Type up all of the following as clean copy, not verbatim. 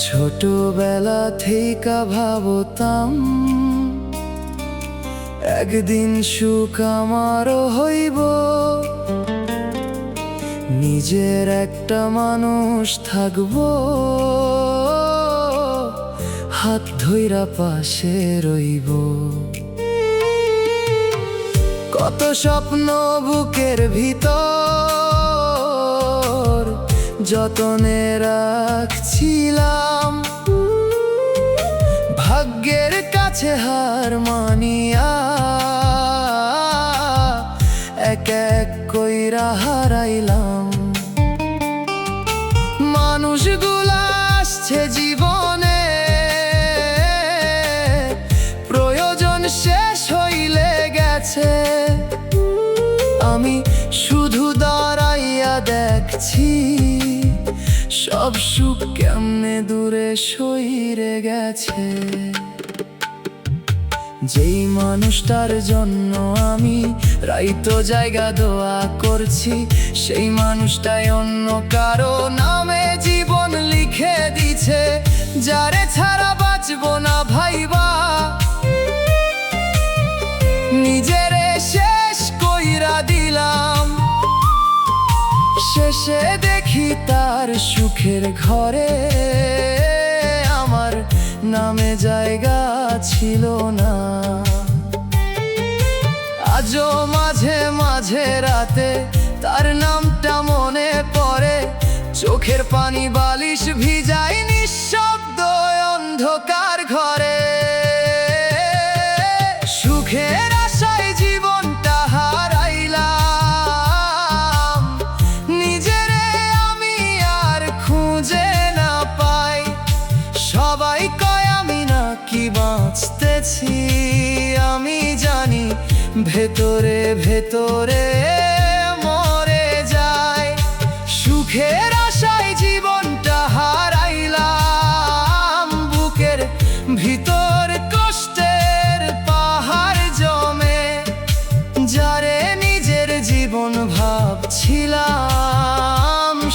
ছোটবেলা থেকে ভাবতাম একদিন সুখ আমারও হইব, নিজের একটা মানুষ থাকব, হাত ধইরা পাশে রইব। কত স্বপ্ন বুকের ভিতর যতনে রাখছিলাম, ভাগ্যের কাছে হার মানিয়া এক এক কইরা হারাইলাম। মানুষগুলা আসছে জীবনে, প্রয়োজন শেষ হইলে গেছে, আমি শুধু দাঁড়াইয়া দেখছি সব সুখ কেমনে দূরে সইরে গেছে। যেই মানুষটার জন্য আমি রাইতো জায়গা দোয়া করছি, সেই মানুষটাই অন্য কারো নামে জীবন লিখে দিছে। যারে ছাড়া বাঁচবো না ভাইবা, নিজেরে শেষ কইরা দিলাম। শেষে দেখি তার সুখের ঘরে আমার নামে জায়গা ছিল না। আজও মাঝে মাঝে রাতে তার নামটা মনে পড়ে, চোখের পানি বালিশ ভিজায় নিঃশব্দ অন্ধকার ঘরে। সুখের আশায় জীবনটা হারাইলাম, নিজেরে আমি আর খুঁজে না পাই। সবাই কয় আমি নাকি বাঁচতেছি, আমি জানি ভেতরে ভেতরে মরে যায়। সুখের আশায় জীবনটা হারাইলাম, বুকের ভিতর কষ্টের পাহাড় জমে। যারে নিজের জীবন ভাবছিলাম,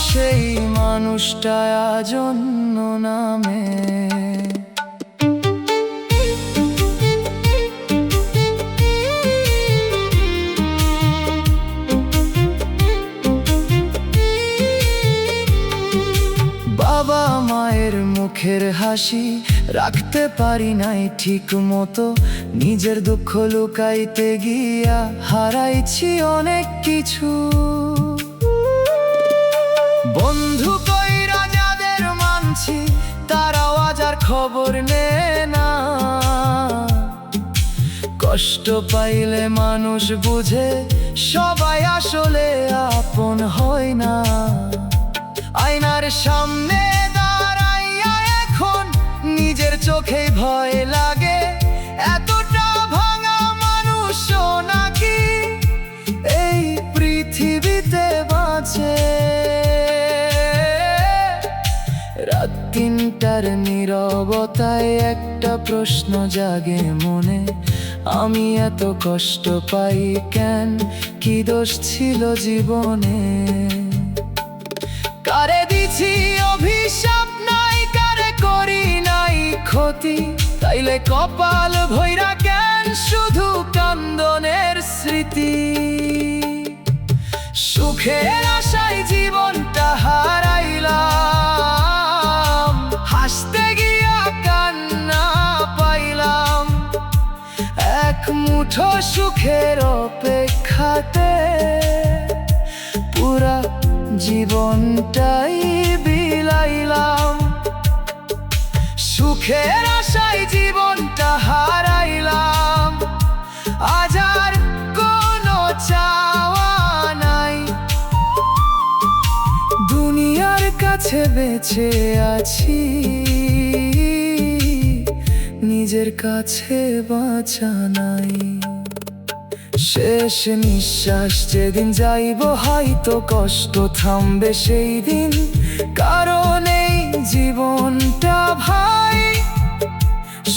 সেই মানুষটা আজ অন্য নামে। বাবা মায়ের মুখের হাসি রাখতে পারি নাই ঠিক মতো, নিজের দুঃখ লুকাইতে গিয়া হারাইছি অনেক কিছু। বন্ধু কইরা যাদের মানছি, তারাও আজ আর খবর নেয় না। কষ্ট পাইলে মানুষ বুঝে, সবাই আসলে আপন হয় না। আয়নার সামনে দাঁড়াইয়া এখন নিজের চোখে ভয় লাগে, এতটা ভাঙা মানুষও নাকি এই পৃথিবীতে বাঁচে। রাত 3টার নীরবতায় একটা প্রশ্ন জাগে মনে, আমি এত কষ্ট পাই কেন? কি দোষ ছিল জীবনে? কারে দিছি অভিশাপ নাই, কারে করি নাই ক্ষতি, তাইলে কপাল ভৈরা কেন শুধু কান্দনের স্মৃতি? সুখের আশায় জীবনটা হারাইলাম, হাসতে গিয়া কান্না পাইলাম। এক মুঠো সুখের অপেক্ষাতে পুরা জীবনটাই বিলাইলাম। সুখের আশায় জীবনটা হারাইলাম, আজ আর কোনো চাওয়া নাই। দুনিয়ার কাছে বেঁচে আছি, নিজের কাছে বাঁচা নাই। শেষ নিঃশ্বাস যেদিন যাইব, হয়তো কষ্ট থামবে সেই দিন। কারণ এই জীবনটা ভাই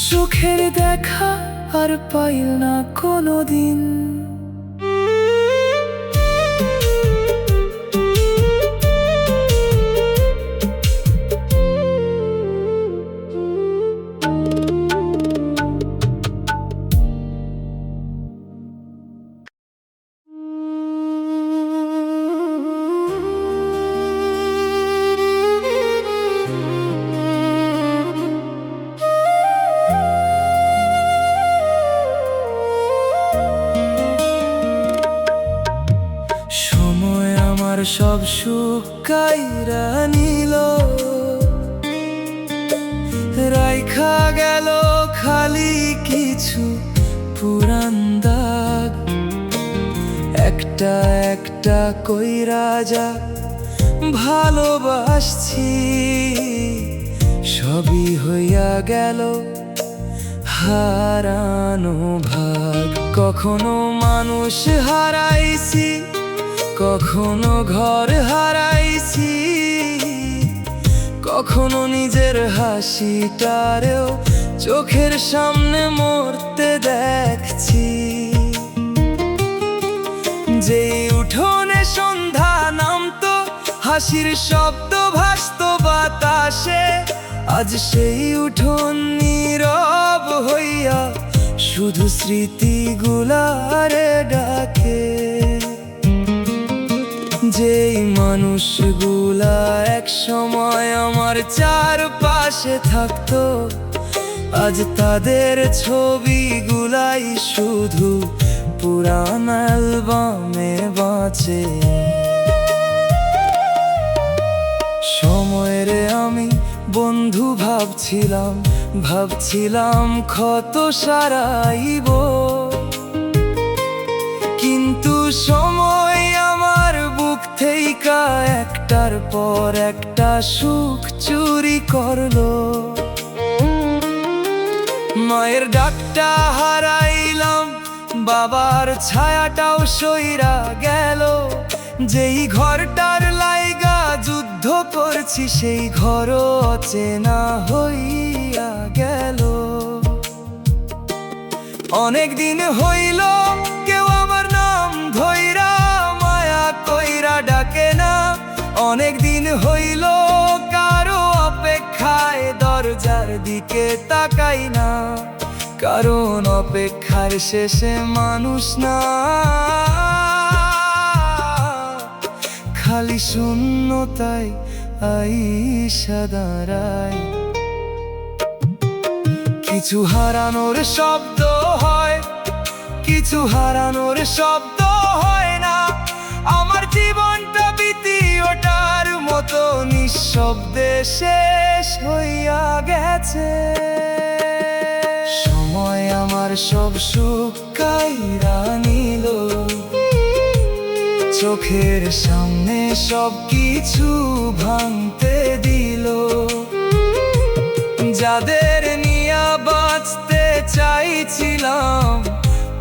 সুখের দেখা আর পাইল না কোনোদিন। সব সুখ কাইরা নিল, রাইখা গেল খালি কিছু পুরান দাগ। একটা একটা কইরা যা ভালোবাসছি, সবই হইয়া গেল হারানো ভাগ। কখনো মানুষ হারাইছি, কখনো ঘর হারাইছি, কখনো নিজের হাসিটারেও চোখের সামনে মরতে দেখছি। যেই উঠোনে সন্ধ্যা নামতো, হাসির শব্দ ভাসত বাতাসে, আজ সেই উঠোন নীরব হইয়া শুধু স্মৃতিগুলারে ডাকে। যেই মানুষগুলা এক সময় আমার চারপাশে থাকতো, আজ তাদের ছবিগুলাই শুধু পুরান অ্যালবামে বাঁচে। সময়ের আমি বন্ধু ভাবছিলাম ক্ষত সারাইব, কিন্তু সময় আমার বুক থেইকা একটার পর একটা সুখ চুরি করলো। মায়ের ডাকটা হারাইলাম, বাবার ছায়াটাও সইরা গেল, যেই ঘরটার লাইগা যুদ্ধ করছি সেই ঘরও অচেনা হইয়া গেল। অনেক দিন হইল কেউ আমার নাম ধইরা মায়া কইরা ডাকে না, অনেক দিন হইল কারো অপেক্ষায় দরজার দিকে তাকাই না, কারণ অপেক্ষার শেষে মানুষ না, খালি শূন্যতায় আইসা দাঁড়ায়। কিছু হারানোর শব্দ হয়, কিছু হারানোর শব্দ হয় না। আমার জীবনটা দ্বিতীয়টার মতো নিঃশব্দে শেষ হইয়া গেছে। সময় আমার সব সুখ কাইরা নিল, চোখের সামনে সব কিছু ভাঙতে দিল। যাদের নিয়ে বাঁচতে চাইছিলাম,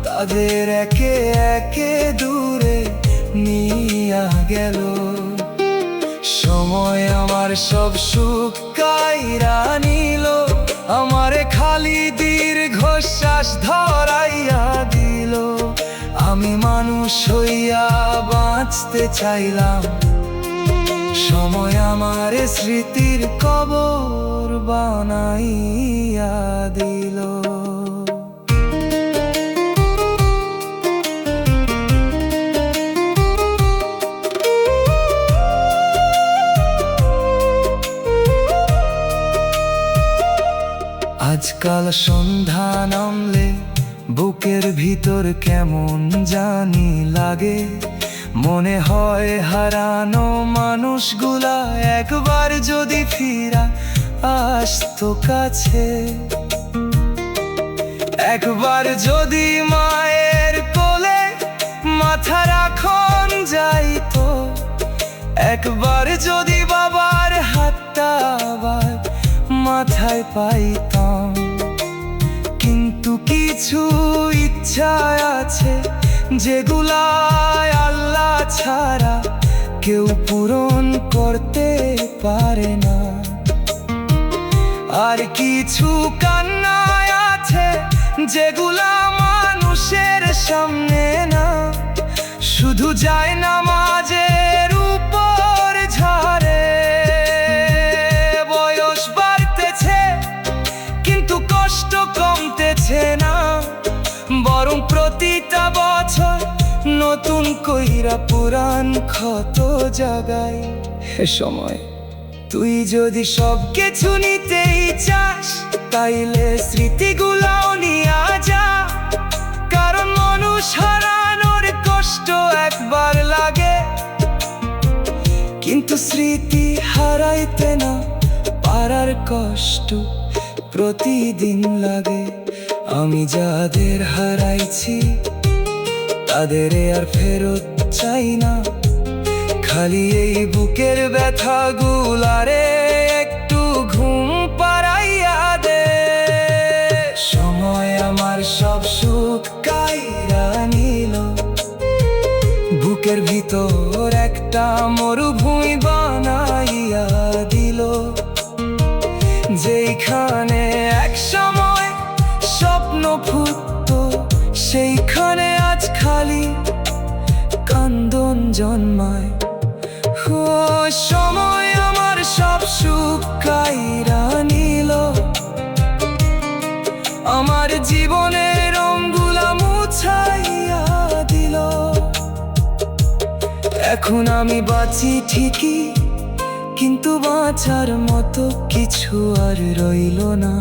তাদের একে একে দূরে নিয়া গেল। সময় আমার সব সুখ কাইরা নিল, আমারে খালি দীর্ঘশ্বাস ধরাইয়া দিল। আমি মানুষ হইয়া বাঁচতে চাইলাম, সময় আমার স্মৃতির কবর বানাইয়া দিল। আজকাল সন্ধ্যা নামলে বুকের ভিতর কেমন জানি লাগে, মনে হয় হারানো মানুষগুলা একবার যদি ফিরা আসতো কাছে। একবার যদি মায়ের কোলে মাথা রাখন যাইতো, একবার যদি বাবার হাতটা আবার মাথায় পাইতাম। কিন্তু কিছু ইচ্ছা আছে যেগুলা আল্লাহ ছাড়া কেউ পূরণ করতে পারে না। আর কিছু কান্না আছে যেগুলা মানুষের সামনে না, শুধু যায় নামাজের উপর ঝরে। বয়স বাড়তেছে কিন্তু কষ্ট কমতেছে না, বরং প্রতিটা বছর নতুন কইরা পুরান ক্ষত জাগায়। হে সময়, তুই যদি সব কিছু নিতেই চাস, তাইলে স্মৃতিগুলাও নিয়া যা। কারণ মানুষ হারানোর কষ্ট একবার লাগে, স্মৃতি হারাইতে না পারার কষ্ট প্রতিদিন লাগে। আমি যাদের হারাইছি তাদের আর ফেরত চাই না, খালি এই বুকের ব্যথা গুলারে একটু ঘুম পাড়াইয়া দে। সময় আমার সব সুখ কাইরা নিল, বুকের ভিতর একটা মরুভূমি বানাইয়া দিল। যেইখানে এক সময় স্বপ্ন ফুটতো, সেইখানে আজ খালি কান্দন জন্মায়। ও সময় আমার সব সুখ কাইরা নিল, আমার জীবনের রঙগুলা মুছাইয়া দিল। এখন আমি বাঁচি ঠিকই, কিন্তু বাঁচার মতো কিছু আর রইল না।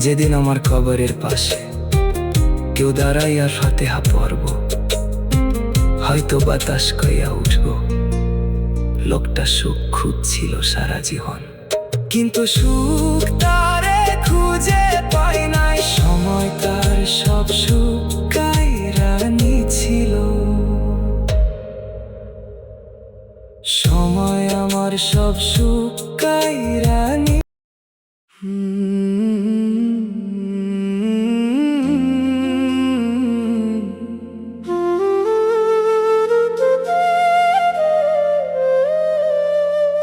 যেদিন আমার কবরের পাশে কেউ দাঁড়াইয়া ফাতিহা পড়ব, হয়তো বাতাস কইয়া উঠব, লোকটা সুখ খুঁজছিল সারা জীবন, কিন্তু সুখ তারে খুঁজে পাই নাই। সময় তার সব সুখ কাইরা নিছিল, সময় আমার সব সুখ কাইরা নি।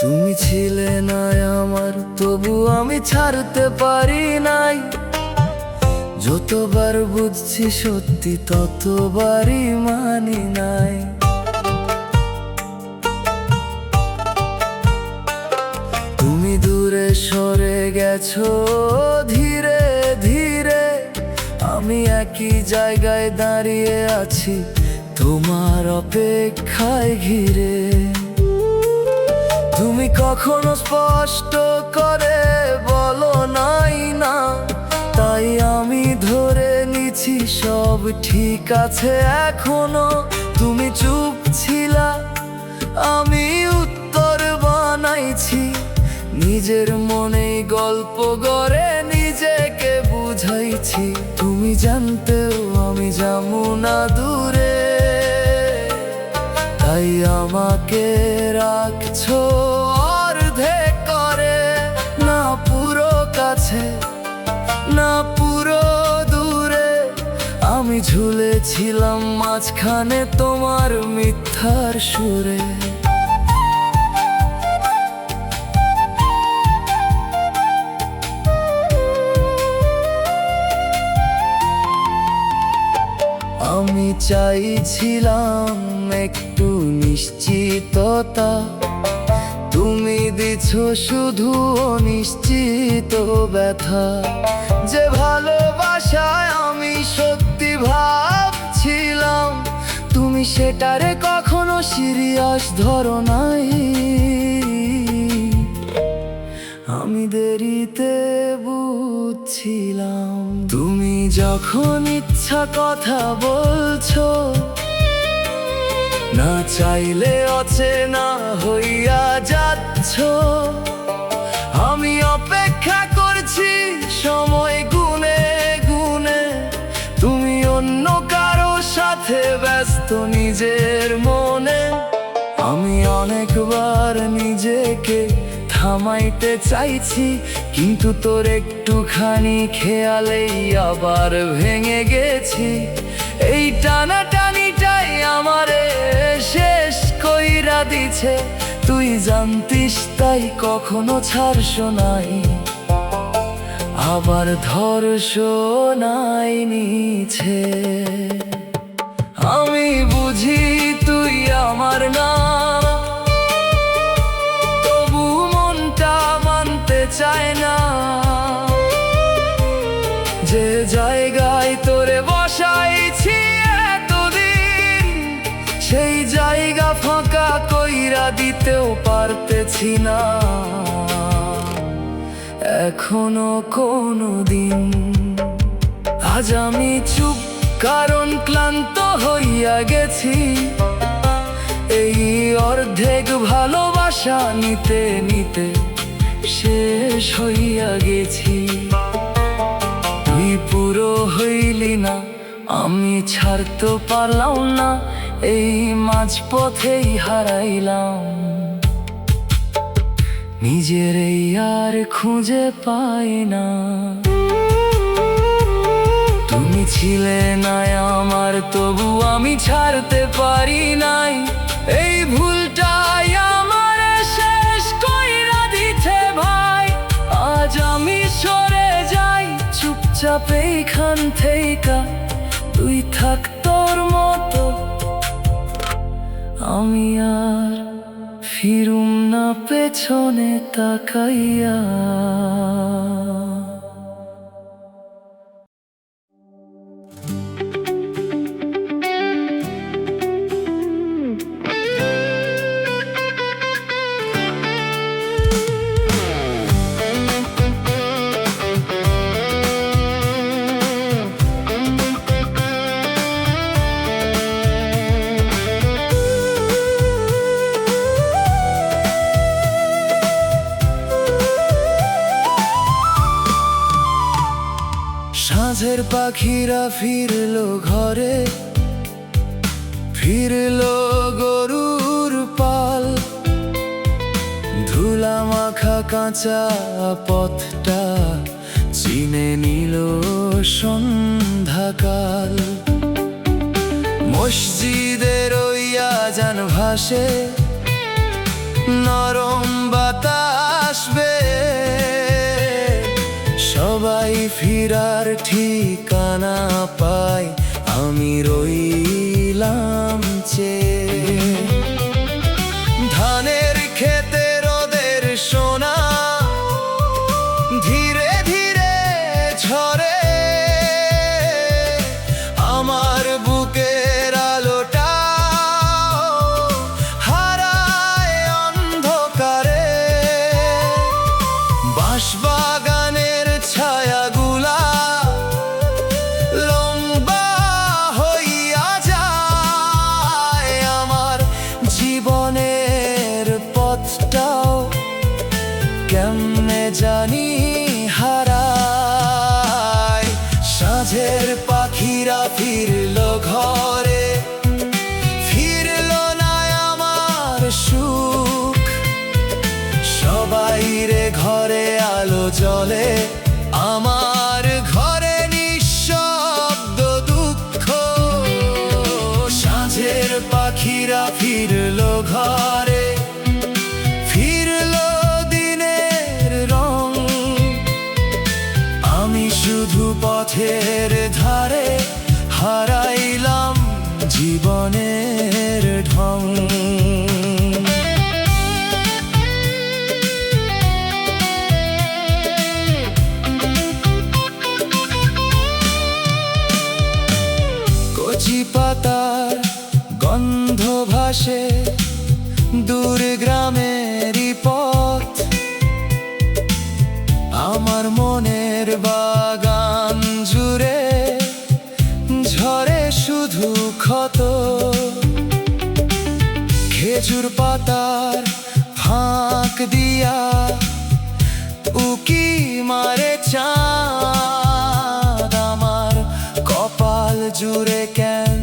তুমি ছিলে না আমার, তবু আমি ছাড়তে পারি নাই। যতবার বুঝছি সত্যি ততবারই মানি নাই। তুমি দূরে সরে গেছো ধীরে ধীরে, আমি একই জায়গায় দাঁড়িয়ে আছি তোমার অপেক্ষায় ঘিরে। তুমি কখনো স্পষ্ট করে বলো নাই না, তাই আমি ধরে নিছি সব ঠিক আছে এখনো। তুমি চুপ ছিলা, আমি উত্তর বানাইছি, নিজের মনেই গল্প গড়ে নিজেকে বুঝাইছি। তুমি জানতেও আমি যাবো না দূরে, তাই আমাকে রাখছো অর্ধেক করে, না পুরো কাছে না পুরো দূরে। আমি ঝুলেছিলাম মাঝখানে তোমার মিথ্যার সুরে। আমি চাইছিলাম একটু নিশ্চিততা, তুমি দিছো শুধু অনিশ্চিত ব্যথা। যে ভালোবাসায় আমি সত্যি ভাবছিলাম, তুমি সেটারে কখনো সিরিয়াস ধরো নাই। আমি দেরিতে বুঝছিলাম, তুমি যখন ইচ্ছা কথা বলছো, না চাইলে অচেনা হইয়া যাচ্ছ। আমি অপেক্ষা করছি সময় গুনে গুনে, তুমি অন্য কারো সাথে ব্যস্ত নিজের মনে। আমি অনেকবার নিজেকে থামাইতে চাইছি, কিন্তু তোর একটুখানি খেয়ালেই আবার ভেঙে গেছি। এই টানাটানিটাই আমারে শেষ কইরা দিছে, তুই জানতিস তাই কখনো ছাড়ছো নাই, আবার ধরছো নাই নিছে। আমি বুঝি তুই আমার না, তবু মনটা মানতে চায় না। যে জায়গায় তোরে বসাইছি এতদিন, সেই জায়গা ফাঁকা কইরা দিতেও পারতেছি না এখনো কোনো দিন। আজ আমি চুপ কারণ ক্লান্ত হইয়া গেছি, এই অর্ধেক ভালোবাসা নিতে নিতে শেষ হইয়া গেছি। তুই পুরো হইলি না, আমি ছাড়তে পারলাম না, এই মাঝপথেই হারাইলাম। নিজের আর খুঁজে পাই না। তুমি ছিলে না আমার, তবু আমি ছাড়তে পারি নাই। এই ভুলটাই আমার শেষ কইরা দিতে ভাই। আজ আমি সরে যাই চুপচাপ এইখান থেকে, তুই থাক তোর মতো, আমি আর ফিরুম না পেছনে তাকাইয়া। সাঁঝের পাখিরা ফিরলো ঘরে, ফিরলো গরুর পাল। ধুলা মাখা কাঁচা পথটা চিনে নিল সন্ধ্যাকাল। মসজিদের ওই আজান ভাসে, নরম বাতাস বেয়ে। সবাই ফিরার ঠিকানা পায়, আমি রইলাম চেয়ে। ধানের খেতে রোদের সোনা ধীরে ধীরে ঝরে। আমার বুকের আলোটা হারায় অন্ধকারে। বাঁশবাগানের ছায়াগুলা লম্বা হইয়া যায়। আমার জীবনের পথটাও কেমনে জানি হারায়। সাঁঝের পাখিরা ফিরলো ঘরে, ফিরলো না আমার সুখ। সবাই রে ঘরে আলো জ্বলে, আমার ঘরে নিঃশব্দ দুঃখ। সাঁঝের পাখিরা ফিরলো ঘরে, ফিরলো দিনের রং। আমি শুধু পথের ধারে হারাইলাম জীবনের ঢং। কচি পাতার গন্ধ ভাসে দূর গ্রামেরই পথ। আমার মনের বাগান জুড়ে ঝরে শুধু ক্ষত। খেজুর পাতার ফাঁক দিয়া উকি মারে চাঁদ। আমার কপাল জুড়ে কেন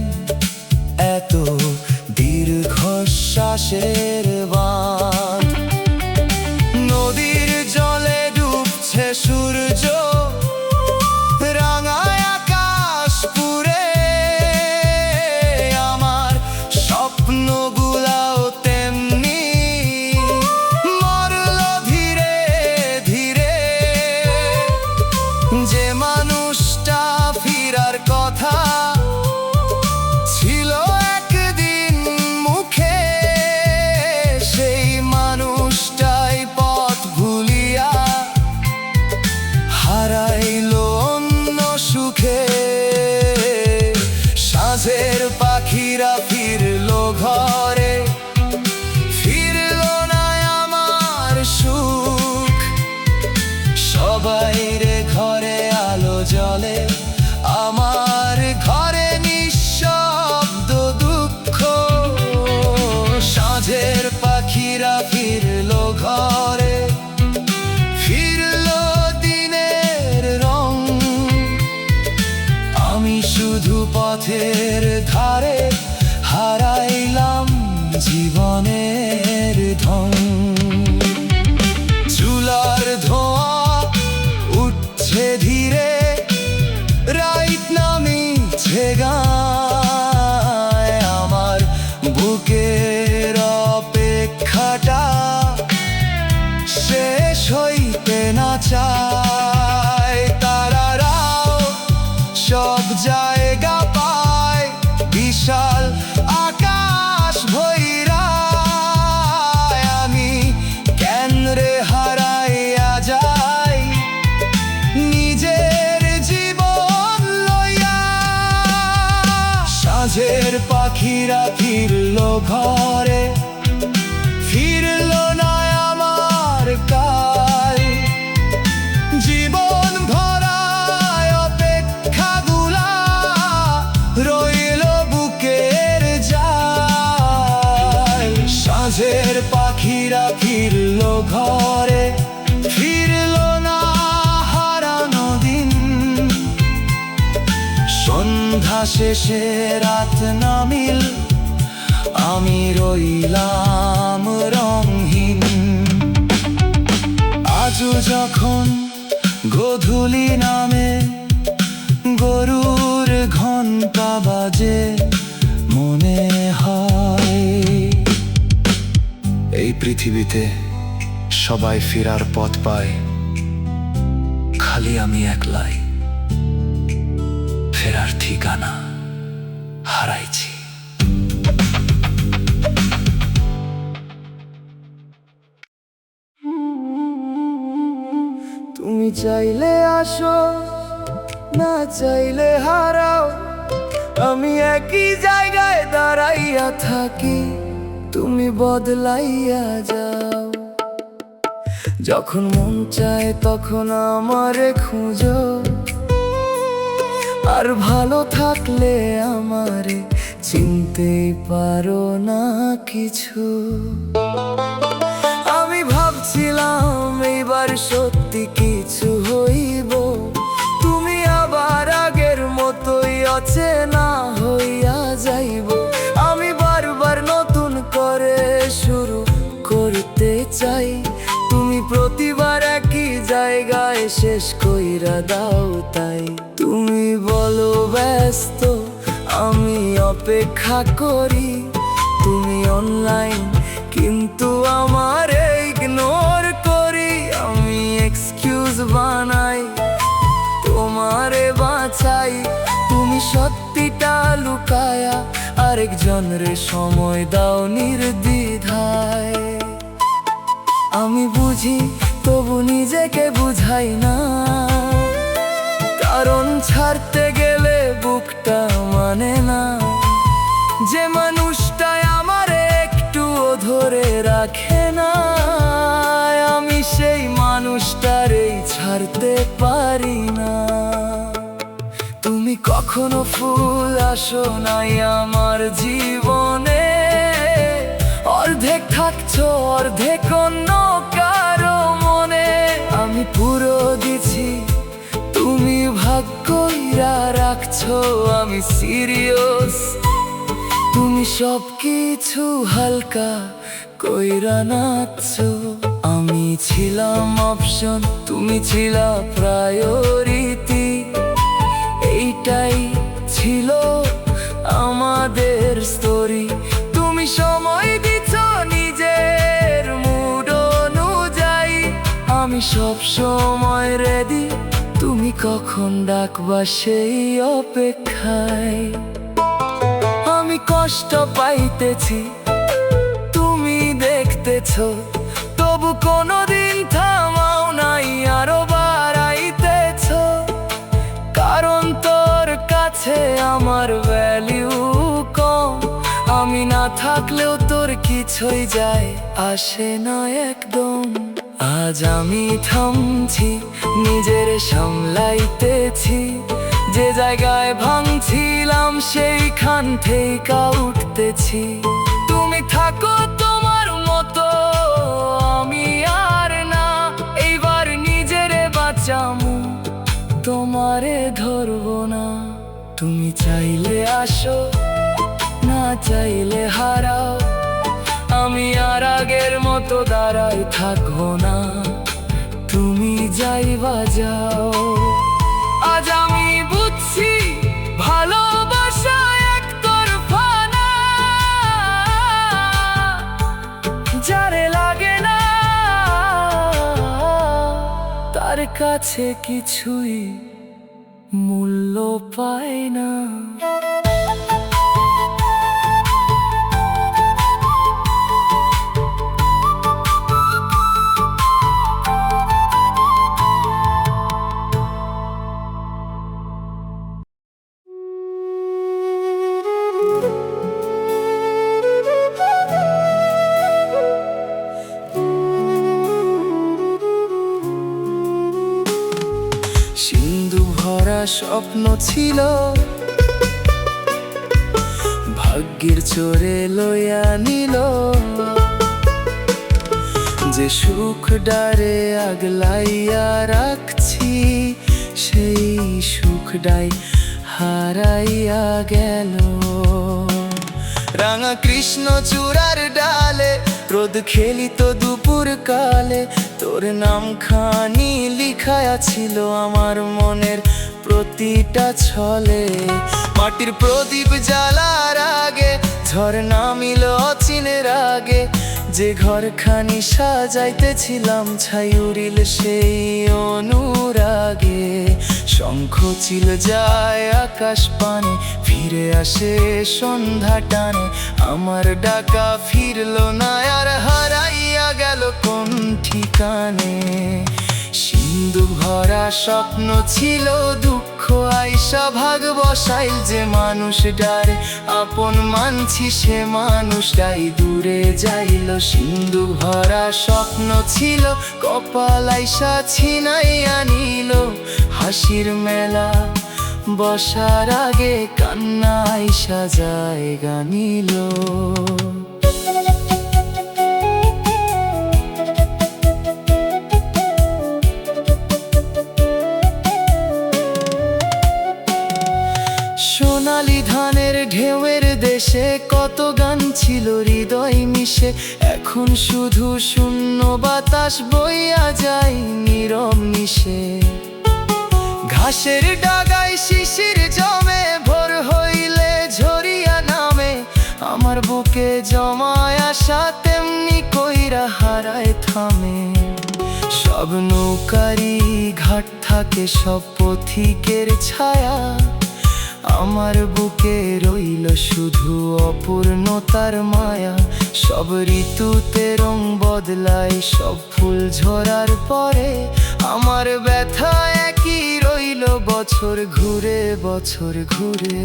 এত দীর্ঘশ্বাসের বাঁধ। নদীর জলে ডুবছে সূর্য, রাঙায় আকাশ পুরে। আমার স্বপ্নগুলাও তেমনি মরল ধীরে ধীরে। যে মানুষটা ফিরার কথা পথের ধারে হারাইলাম জীবনের ঢং। চুলার ধোঁয়া উঠছে ধীরে, রাইত নামিছে গায়। আমার বুকের অপেক্ষাটা শেষ হইতে না চায়। তারারাও সব জায়গা পায়, বিশাল আকাশ ভৈরা। আমি কেন রে হারাইয়া যাই নিজের জীবন লইয়া। সাঁঝের পাখিরা ফিরল ঘরে, ফিরল না আমার কাল। জীবন ভরায় অপেক্ষাগুলা রইল বুকের জাল। সাঁঝের পাখিরা ফিরল ঘরে, ফিরল না হারানো দিন। সন্ধ্যা শেষে রাত নামিল, আমি রইলাম রংহীন। আজও যখন গোধূলি নামে গরুর ঘণ্টা বাজে, মনে হয় এই পৃথিবীতে সবাই ফেরার পথ পায়, খালি আমি একলাই ফেরার ঠিকানা হারাইছি। তুমি চাইলে আসো, না চাইলে হারাও। আমি একই জায়গায় দাঁড়াইয়া থাকি, তুমি বদলাইয়া যাও। যখন মন চায় তখন আমারে খুঁজো, আর ভালো থাকলে আমারে চিনতেই পারো না কিছু। আমি ভাবছিলাম এইবার সত্যি কিছু হইব, তুমি আবার আগের মতোই অচেনা হইয়া যাইব। আমি বারবার নতুন করে শুরু করতে চাই, তুমি প্রতিবার একই জায়গায় শেষ কইরা দাও তাই। তুমি বলো ব্যস্ত, আমি অপেক্ষা করি। তুমি অনলাইন কিন্তু আমার ইগনোর করি। আমি এক্সকিউজ বানাই, তোমারে বাঁচাই। তুমি সত্যিটা লুকায়া আরেকজনরে সময় দাও নির্দ্বিধায়। আমি বুঝি তবু নিজেকে বুঝাই না, কারণ ছাড়তে গেলে বুকটা মানে না। যে মানুষটাই আমারে একটুও ধরে রাখে না, আমি সেই মানুষটারেই ছাড়তে পারি না। তুমি কখনো ফুল আসো নাই আমার জীবনে, অর্ধেক থাকছো অর্ধেক অন্য কারো মনে। আমি পুরো দিছি, তুমি ভাগ কইরা রাখছো আমি সিরিয়াস। তুমি সব কিছু হালকা কইরা নাচছো। আমি ছিলাম অপশন, তুমি ছিলা প্রায়োরিটি। এইটাই ছিল আমাদের স্টোরি। তুমি সময় দিছ নিজের মুড অনুযায়ী, আমি সব সময় রেডি। তুমি কখন ডাকবা সেই অপেক্ষায়। আমি কষ্ট পাইতেছি, তুমি দেখতেছ, তবু কোনোদিন থামাও নাই, আরো বাড়াইতেছ। কারণ তোর কাছে আমার ভ্যালিউ কম। আমি না থাকলেও তোর কিছুই যায় আসে না একদম। আজ আমি থামছি, নিজের সামলাইতেছি। যে জায়গায় ভাঙছিলাম সেইখান থেকে উঠতেছি। তুমি থাকো তোমার মতো, আমি আর না। এইবার নিজেরে বাঁচামু, তোমারে ধরবো না। তুমি চাইলে আসো, না চাইলে হারাও, আমি আর আগের মতো দাঁড়াই থাকবো না। তুমি যাইবা যাও। আজ আমি বুঝছি ভালোবাসা একতরফা না, যারে লাগে না তার কাছে কিছুই মূল্য পায় না। সিন্ধু ভরা স্বপ্ন ছিল, ভাগ্যের চোরে লইয়া নিল, যে সুখ ডারে আগলাইয়া রাখছি, সেই সুখ ডাই হারাইয়া গেল। রাঙা কৃষ্ণ চূড়ার ডালে রোদ খেলিত দুপুর কালে, তোর নাম খানি লিখায়া ছিল আমার মনের প্রতিটা ছলে। মাটির প্রদীপ জ্বালার আগে ঝড় নামিল অচিনের আগে, যে ঘরখানি সাজাইতেছিলাম ছাই উড়িল সেই অনুরাগে। শঙ্খ চিল যায় আকাশ পানে, ফিরে আসে সন্ধ্যা টানে, আমার ডাকা ফিরলো না আর হারাইয়া গেল কোন ঠিকানে। সিন্ধু ভরা স্বপ্ন ছিল, দুঃখ আইসা ভাগ বসাইল, যে মানুষ ডারে আপন মানছি সে মানুষটাই দূরে যাইল। সিন্ধু ভরা স্বপ্ন ছিল, কপাল আইসা ছিনাইয়া নিল, হাসির মেলা বসার আগে কান্না আইসা জায়গা নিল। সোনালি ধানের ঢেউয়ের দেশে কত গান ছিল হৃদয় মিশে, এখন শুধু শূন্য বাতাস বইয়া যায় নীরব মিশে। ঘাসের ডাগায় শিশির জমে, ভোর হইলে ঝরিয়া নামে, আমার বুকে জমায় আসা তেমনি কইরা হারায় থামে। সব নৌকারি ঘাট থাকে, সব পথিকের ছায়া, আমার বুকে রইল শুধু অপূর্ণতার মায়া। সব ঋতুতে রং বদলায়, সব ফুল ঝরার পরে, আমার ব্যথা একই রইল বছর ঘুরে বছর ঘুরে।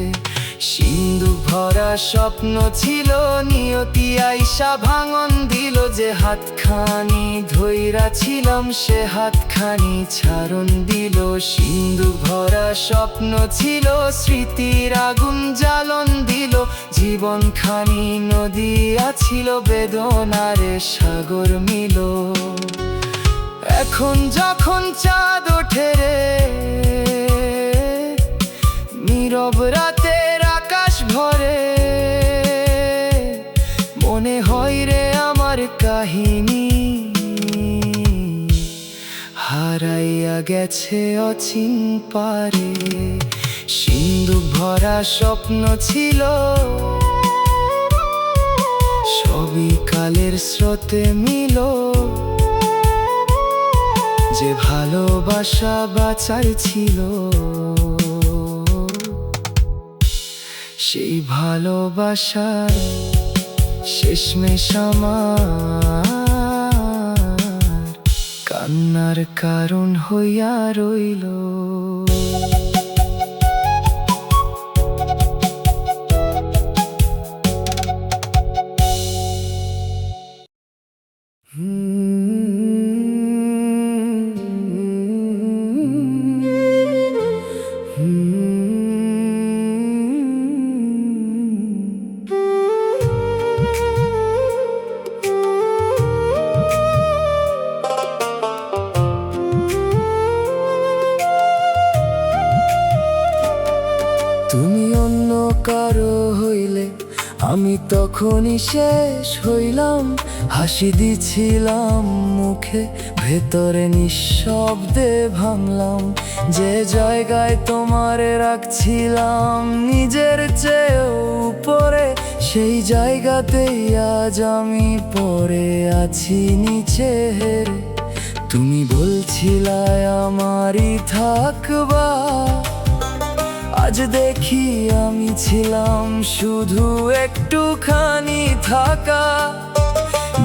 সিন্ধু ভরা স্বপ্ন ছিল, নিয়তি আইসা ভাঙন দিল, যে হাতখানি ধইরা ছিলাম সে হাতখানি ছাড়ন দিল। সিন্ধু ভরা স্বপ্ন ছিল, স্মৃতির আগুন জ্বালন দিল, জীবনখানি নদী আছিল বেদনারে সাগর মিল। এখন যখন চাঁদ ওঠে রে, নীরব রাতের আকাশ ভরে, মনে হয় রে আমার কাহিনী হারাইয়া গেছে অচিন পারে। সিন্ধু ভরা স্বপ্ন ছিল, সবই কালের স্রোতে মিল, যে ভালোবাসা বাঁচার ছিল, সেই ভালোবাসার শেষমেশ আমার কান্নার কারণ হইয়া রইল। কারো হইলে আমি তখনই শেষ হইলাম। হাসি দিছিলাম মুখে, ভেতরে নিঃশব্দে ভাঙলাম। যে জায়গায় তোমারে রাখছিলাম নিজের চেয়েও উপরে, সেই জায়গাতেই আজ আমি পড়ে আছি নিচে হেরে। তুমি বলছিলে আমারই থাকবা, আজ দেখি আমি ছিলাম শুধু একটুখানি থাকা।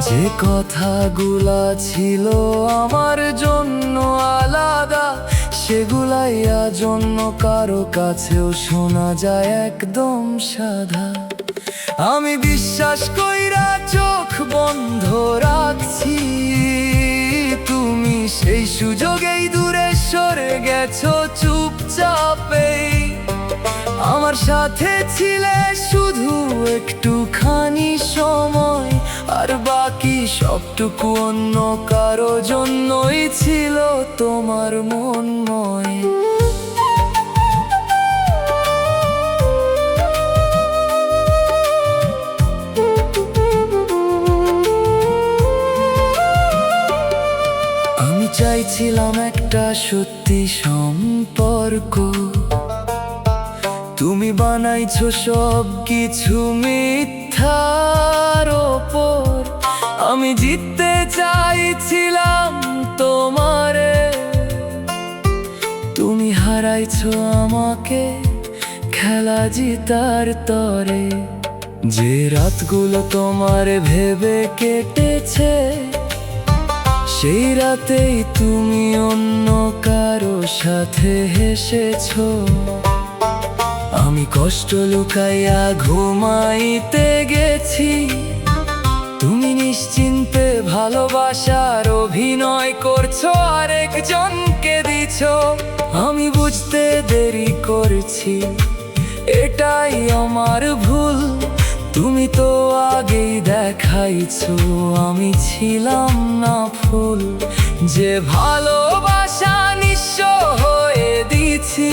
যে কথাগুলা ছিল আমার জন্য আলাদা, সেগুলাই আজ অন্য কারো কাছেও শোনা যায় একদম সাদা। আমি বিশ্বাস কইরা চোখ বন্ধ রাখছি, তুমি সেই সুযোগেই দূরে সরে গেছো চুপচাপেই। আমার সাথে ছিলে শুধু একটুখানি সময়, আর বাকি সবটুকু অন্য কারো জন্যই ছিল তোমার মনময়। আমি চাইছিলাম একটা সত্যি সম্পর্ক, তুমি বানাইছো সব কিছু মিথ্যার ওপর। আমি জিততে চাইছিলাম তোমারে, তুমি হারাইছো আমাকে খেলা জিতার তরে। যে রাতগুলো তোমার ভেবে কেটেছে, সেই রাতেই তুমি অন্য কারো সাথে হেসেছো। আমি কষ্ট লুকাইয়া ঘুমাইতে গেছি, তুমি নিশ্চিন্তে ভালোবাসার অভিনয় করছো আরেকজনকে দিছো। আমি বুঝতে দেরি করছি, এটাই আমার ভুল। তুমি তো আগেই দেখাইছো আমি ছিলাম না ফুল। যে ভালোবাসা নিঃস্ব হয়ে দিছি,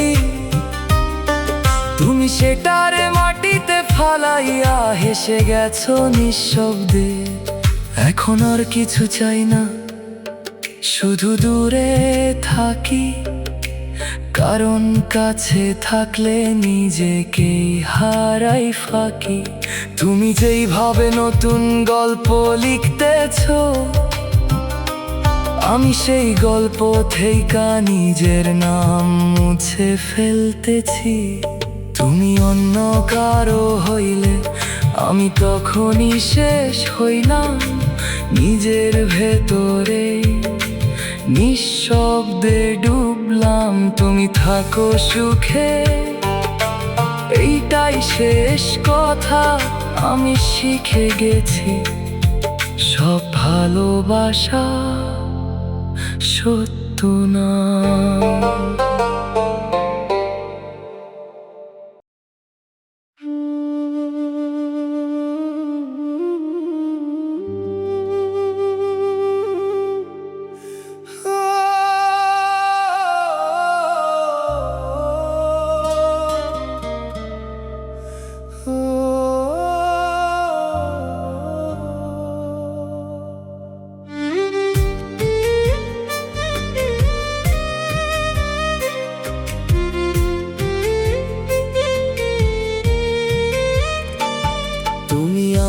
তুমি সেটারে মাটিতে ফালাইয়া হেসে গেছো নিঃশব্দে। এখন আর কিছু চাই না, শুধু দূরে থাকি, কারণ কাছে থাকলে নিজেকেই হারাই ফাঁকি। তুমি যেইভাবে নতুন গল্প লিখতেছো, আমি সেই গল্প থেইকা নিজের নাম মুছে ফেলতেছি। তুমি অন্য কারো হইলে আমি তখনই শেষ হইলাম নিজের ভেতরে, নিঃশব্দে ডুবলাম। তুমি থাকো সুখে, এইটাই শেষ কথা। আমি শিখে গেছি সব ভালোবাসা সত্য না।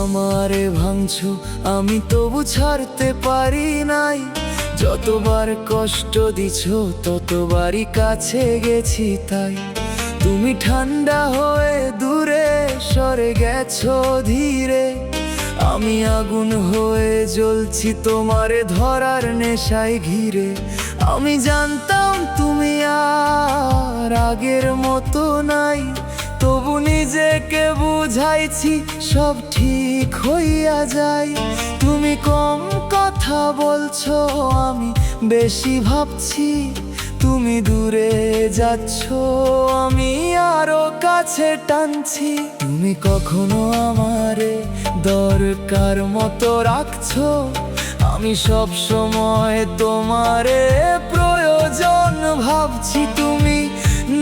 আমারে ভাঙছো, আমি তবু ছাড়তে পারি নাই। যতবার কষ্ট দিছো ততবারই কাছে গেছি তাই। তুমি ঠান্ডা হয়ে দূরে সরে গেছো ধীরে, আমি আগুন হয়ে জ্বলছি তোমারে ধরার নেশায় ঘিরে। আমি জানতাম তুমি আর আগের মতো নাই, তবু নিজেকে বুঝাইছি সব ঠিক হইয়া যায়। তুমি কম কথা বলছো, আমি বেশি ভাবছি। তুমি দূরে যাচ্ছ, আমি আরো কাছে টানছি। তুমি কখনো আমারে দরকার মতো রাখছো, আমি সব সময় তোমারে প্রয়োজন ভাবছি। তুমি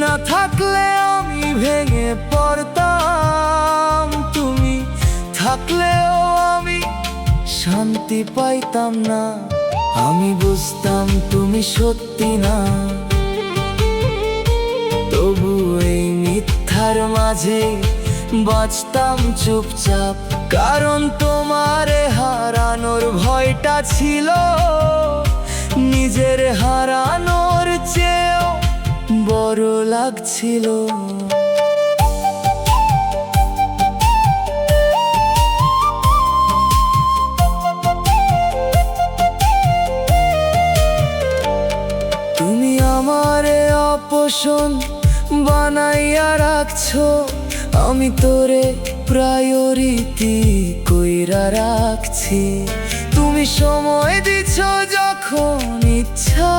না থাকলে আমি ভেঙে পড়তাম, থাকলেও আমি শান্তি পাইতাম না। আমি বুঝতাম তুমি সত্যি না, তবু এই মিথ্যার মাঝে বাঁচতাম চুপচাপ। কারণ তোমারে হারানোর ভয়টা ছিল নিজের হারানোর চেয়েও বড় লাগছিল। তুমি আমারে অপছন বানাইয়া রাখছো, আমি তোরে প্রায়োরিটি কইরা রাখছি। তুমি সময় দিচ্ছ যখন ইচ্ছা,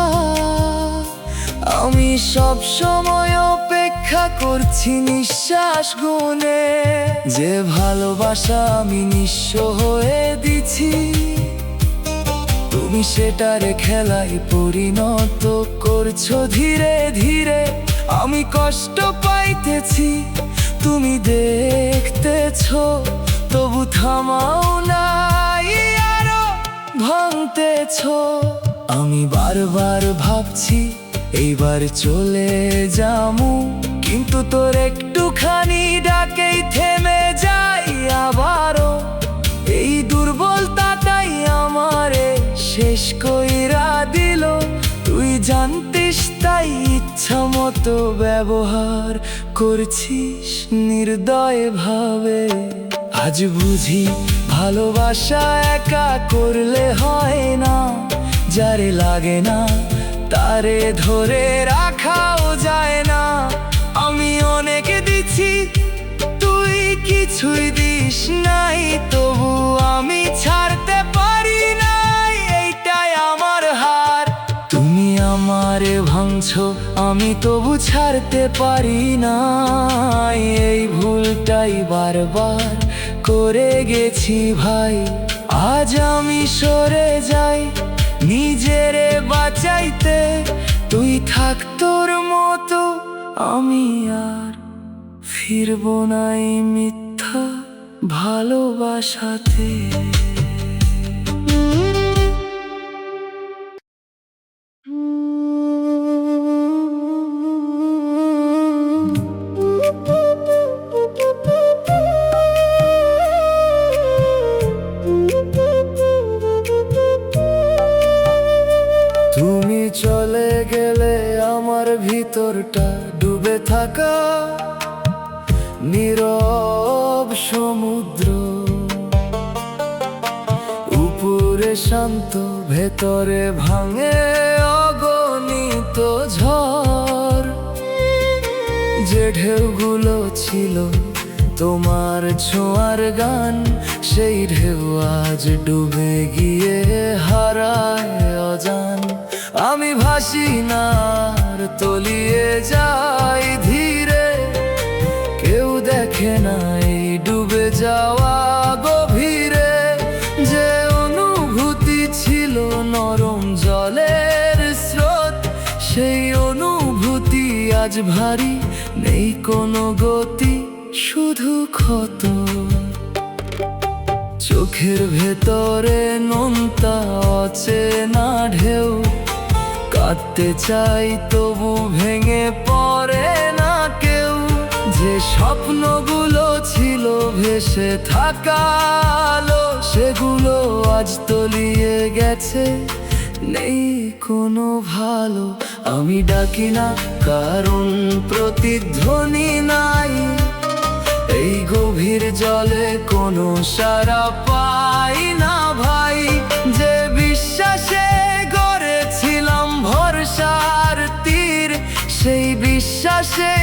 আমি সব সময় অপেক্ষা করছি নিঃশ্বাস গুনে। যে ভালোবাসা আমি নিঃস্ব হয়ে দিছি, তুমি সেটারে খেলায় পরিণত করছো ধীরে ধীরে। আমি কষ্ট পাইতেছি তুমি দেখতেছো, তবু থামাও নাই, আরো ভাঙতেছো। আমি বারবার ভাবছি এইবার চলে যামু, কিন্তু তোর একটুখানি ডাকেই থেমে যাই আবারও। এই দুর্বলতাটাই আমারে শেষ কইরা দিল। তুই জানতিস তাই ইচ্ছা মতো ব্যবহার করছিস নির্দয় ভাবে। আজ বুঝি ভালোবাসা একা করলে হয় না, যারে লাগে না তারে ধরে রাখাও যায় না। আমি অনেক দিছি তুই কিছুই দিস নাই, তবু আমি ছাড়তে পারি নাই, এইটাই আমার হার। তুমি আমারে ভাঙছো আমি তবু ছাড়তে পারি না, এই ভুলটাই বারবার করে গেছি ভাই। আজ আমি সরে যাই নিজেরে বাঁচাইতে, তুই থাক তোর মতো, আমি আর ফিরবো না এই মিথ্যা ভালোবাসাতে। তুমি চলে গেলে আমার ভিতরটা ডুবে থাকা নীরব সমুদ্র, উপরে শান্ত ভেতরে ভাঙে অগণিত ঝড়। যে ঢেউগুলো ছিল তোমার ছোঁয়ার গান, সেই ঢেউ আজ ডুবে গিয়ে হারায় অজান। আমি ভাসি না আর তলিয়ে যাই ধীরে, কেউ দেখে না এই ডুবে যাওয়া গভীরে। যে অনুভূতি ছিল নরম জলের স্রোত, সেই অনুভূতি আজ ভারী, নেই কোনো গতি, শুধু ক্ষত। চোখের ভেতরে নোনতা অচেনা ঢেউ, কাঁদতে চাই তবু ভেঙে পড়ে না কেউ। যে স্বপ্নগুলো ছিল ভেসে থাকা আলো, সেগুলো আজ তলিয়ে গেছে, নেই কোনো ভালো। আমি ডাকি না কারণ প্রতিধ্বনি নাই, এই গভীর জলে কোনো সাড়া পাই না ভাই। যে বিশ্বাসে গড়েছিলাম ভরসার তীর, সেই বিশ্বাসে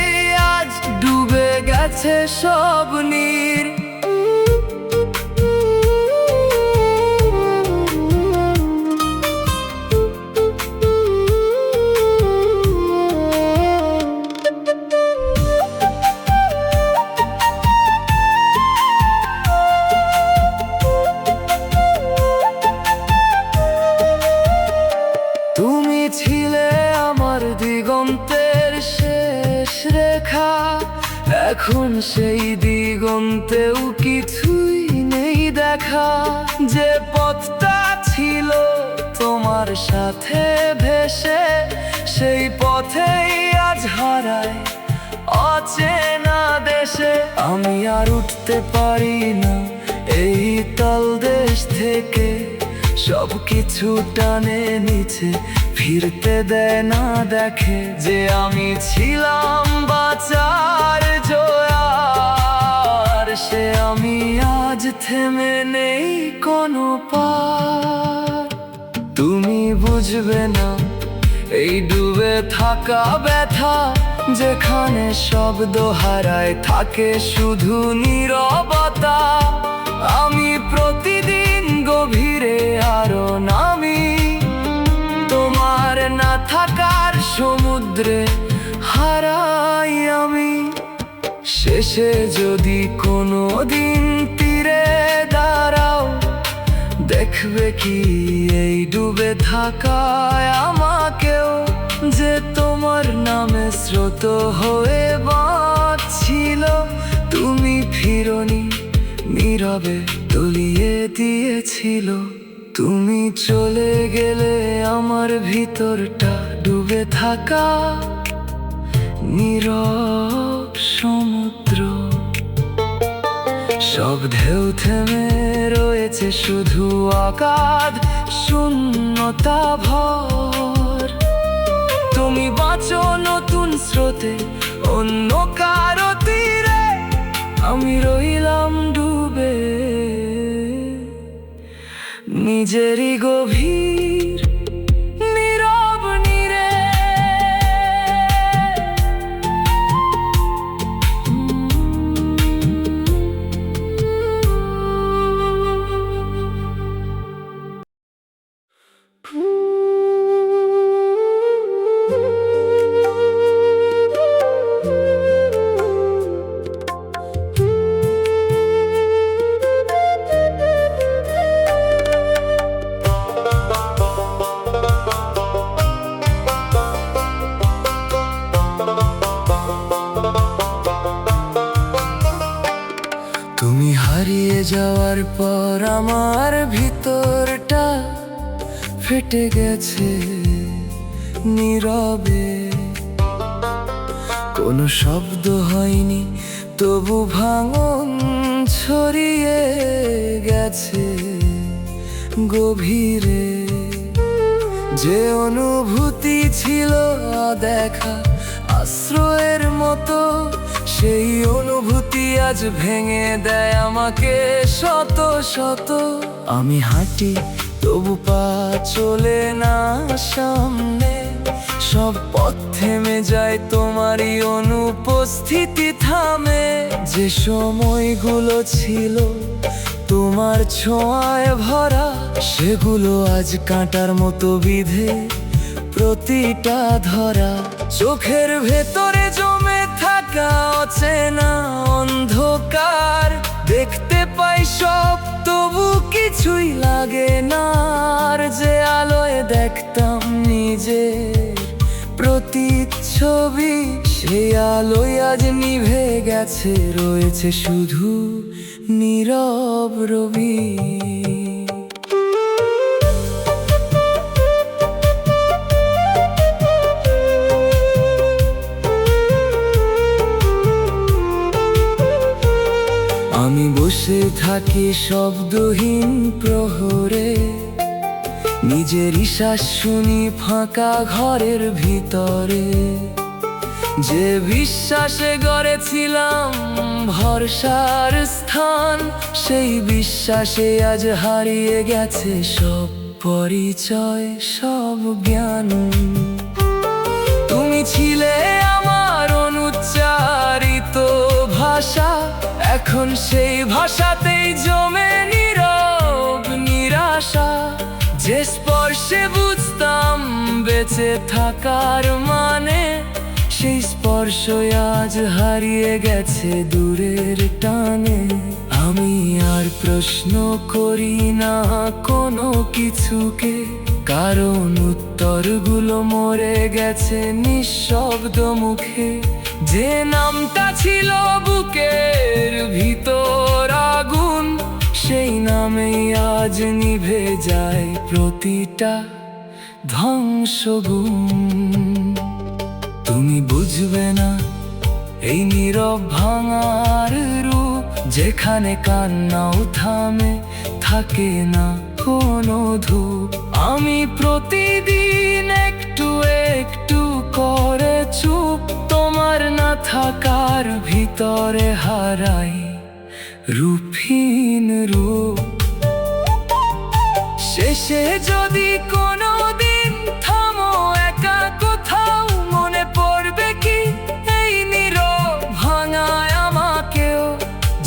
আজ ডুবে গেছে সব নীর। তুমি ছিলে আমার দিগন্তের শেষ রেখা, এখন সেই দিগন্তেও কিছুই নেই দেখা যে পথটা ছিল তোমার সাথে ভেসে, সেই পথেই আজ হারায় অচেনা দেশে। আমি আর উঠতে পারি না এই তলদেশ থেকে, সব কিছু টানে নিচে, ফিরতে দেয় না, দেখে যে আমি ছিলাম বাঁচার জোয়ার, সে আমি আজ থেমে নেই কোনো পার। তুমি বুঝবে না এই ডুবে থাকা ব্যথা, যেখানে শব্দ হারায় থাকে শুধু নীরবতা। আমি প্রতিদিন গভীরে আরো নামি, তোমার না থাকার সমুদ্রে হারাই আমি। শেষে যদি কোনো দিন তীরে দাঁড়াও, দেখবে কি এই ডুবে থাকায় আমাকেও, যে তোমার নামে স্রোত হয়ে বাঁচছিল। তুমি ফিরোনি, নীরবে তলিয়ে দিয়েছিল। তুমি চলে গেলে আমার ভিতরটা ডুবে থাকা নীরব সমুদ্র। সব ঢেউ থেমে রয়েছে, শুধু অগাধ শূন্যতা ভর। তুমি বাঁচো নতুন স্রোতে, অন্য কারো তীরে, আমি রইলাম ডুবে নিজেরই গভীর নীরব নীরে। তুমি হারিয়ে যাওয়ার পর আমার ভিতরটা ফেটে গেছে নীরবে। কোনো শব্দ হয়নি, তবু ভাঙন ছড়িয়ে গেছে গভীরে। যে অনুভূতি ছিল অদেখা আশ্রয়ের মতো, সেই অনুভূতি আজ ভেঙে দেয় আমাকে শত শত। আমি হাঁটি তবু পা চলে না সামনে, সব পথ থেমে যায় তোমারই অনুপস্থিতি থামে। যে সময়গুলো ছিল তোমার ছোঁয়ায় ভরা, সেগুলো আজ কাঁটার মতো বিঁধে প্রতিটা ধরা। চোখের ভেতরে জমে থাকা অচেনা অন্ধকার, দেখতে পাই সব তবু কিছুই লাগে না। আর যে আলোয় দেখতাম নিজের প্রতিচ্ছবি, সেই আলোয় আজ নিভে গেছে, রয়েছে শুধু নীরব রবি। আমি বসে থাকি শব্দহীন প্রহরে, নিজের শ্বাস শুনি ফাঁকা ঘরের ভিতরে। যে বিশ্বাসে গড়েছিলাম ভরসার স্থান, সেই বিশ্বাসে আজ হারিয়ে গেছে সব পরিচয়, সব জ্ঞান। তুমি ছিলে আমার অনুচ্চারিত ভাষা, এখন সেই ভাষাতেই জমে নীরব নিরাশা। যে স্পর্শে বুঝতাম বেঁচে থাকার মানে, সেই স্পর্শ আজ হারিয়ে গেছে দূরের টানে। আমি আর প্রশ্ন করি না কোনো কিছুকে, কারণ উত্তরগুলো মরে গেছে নিঃশব্দ মুখে। যে নামটা ছিল বুকের ভিতর আগুন, সেই নামেই আজ নিভে যায় প্রতিটা ধ্বংসগুণ। তুমি বুঝবে না এই নীরব ভাঙার রূপ, যেখানে কান্নাও থামে, থাকে না কোনো ধূপ। আমি প্রতিদিন একটু একটু করে চুপ, তোমার না থাকার ভিতরে হারাই রূপহীন রূপ। শেষে যদি কোনো দিন থামো একা কোথাও, মনে পড়বে কি এই নীরব ভাঙায় আমাকেও,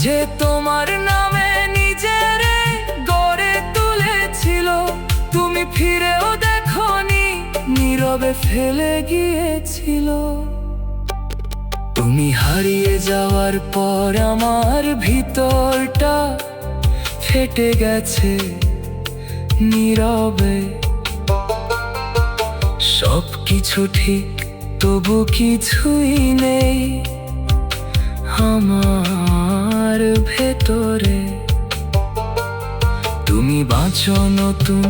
যে তোমার নামে নিজেরে গড়ে তুলেছিল। তুমি ফিরেও দেখোনি, নীরবে ফেলে গিয়েছিল। তুমি হারিয়ে যাওয়ার পর আমার ভিতরটা ফেটে গেছে নীরবে। সবকিছু ঠিক, তবু কিছুই নেই আমার ভেতরে। তুমি বাঁচো নতুন